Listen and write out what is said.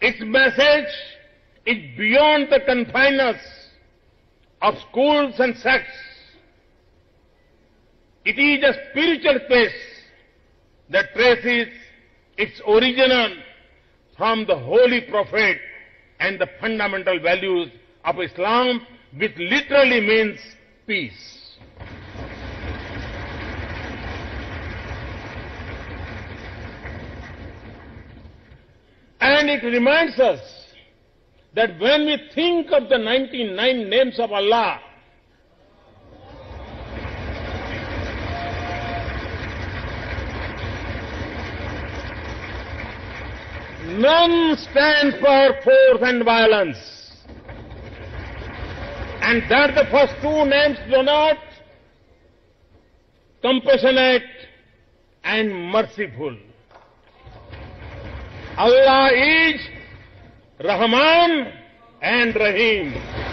Its message is beyond the confines of schools and sects. It is a spiritual quest that traces its origin from the Holy Prophet and the fundamental values of Islam, which literally means peace. And it reminds us that when we think of the 99 names of Allah, none stand for force and violence. And that the first two names denote compassionate and merciful. Allah is Rahman and Rahim.